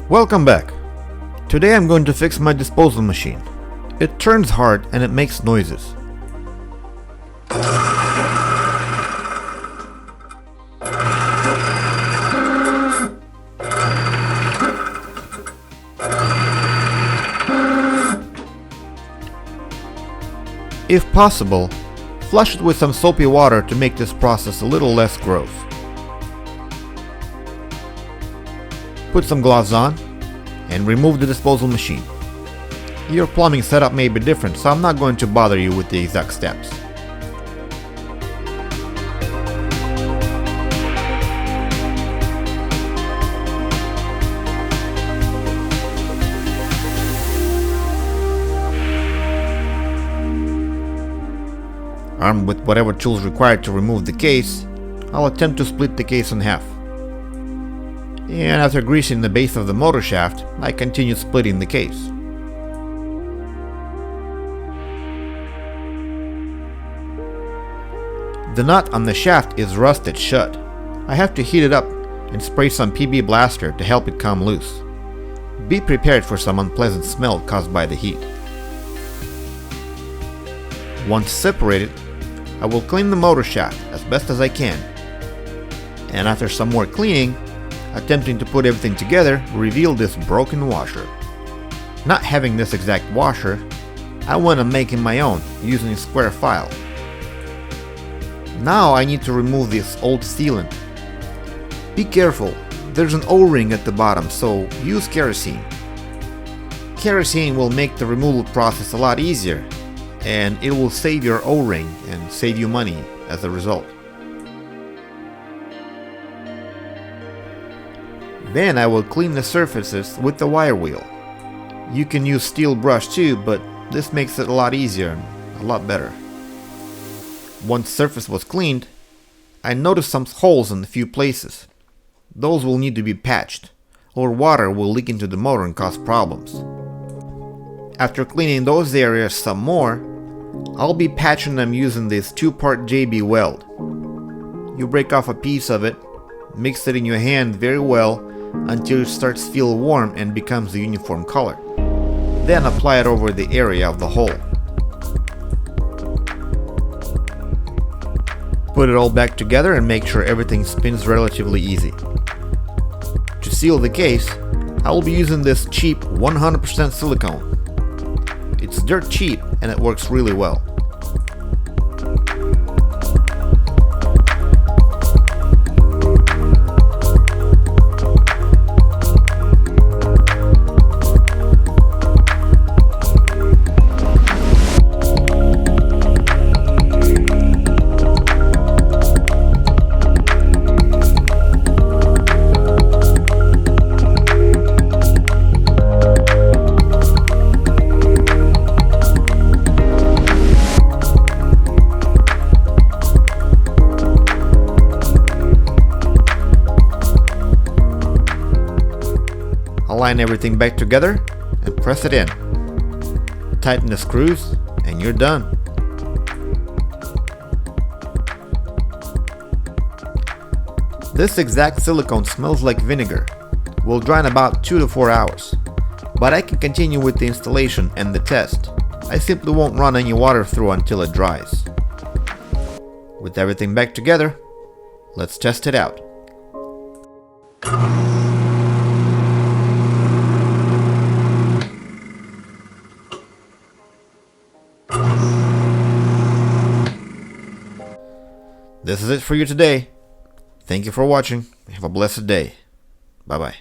Welcome back. Today I'm going to fix my disposal machine. It turns hard and it makes noises. If possible, flush it with some soapy water to make this process a little less gross. Put some gloves on and remove the disposal machine. Your plumbing setup may be different, so I'm not going to bother you with the exact steps. Armed with whatever tools required to remove the case, I'll attempt to split the case in half. And after greasing the base of the motor shaft, I continue splitting the case. The nut on the shaft is rusted shut. I have to heat it up and spray some PB Blaster to help it come loose. Be prepared for some unpleasant smell caused by the heat. Once separated, I will clean the motor shaft as best as I can. And after some more cleaning, attempting to put everything together, reveal this broken washer. Not having this exact washer, I went on making my own using a square file. Now I need to remove this old sealant. Be careful, there's an O-ring at the bottom, so use kerosene. Kerosene will make the removal process a lot easier, and it will save your O-ring and save you money as a result. Then I will clean the surfaces with the wire wheel. You can use steel brush too, but this makes it a lot easier and a lot better. Once surface was cleaned, I noticed some holes in a few places. Those will need to be patched, or water will leak into the motor and cause problems. After cleaning those areas some more, I'll be patching them using this 2-part JB weld. You break off a piece of it, mix it in your hand very well until it starts to feel warm and becomes a uniform color. Then apply it over the area of the hole. Put it all back together and make sure everything spins relatively easy. To seal the case, I will be using this cheap 100% silicone. It's dirt cheap and it works really well. Align everything back together and press it in. Tighten the screws and you're done. This exact silicone smells like vinegar. Will dry in about 2 to 4 hours. But I can continue with the installation and the test. I simply won't run any water through until it dries. With everything back together, let's test it out. This is it for you today. Thank you for watching. Have a blessed day. Bye bye.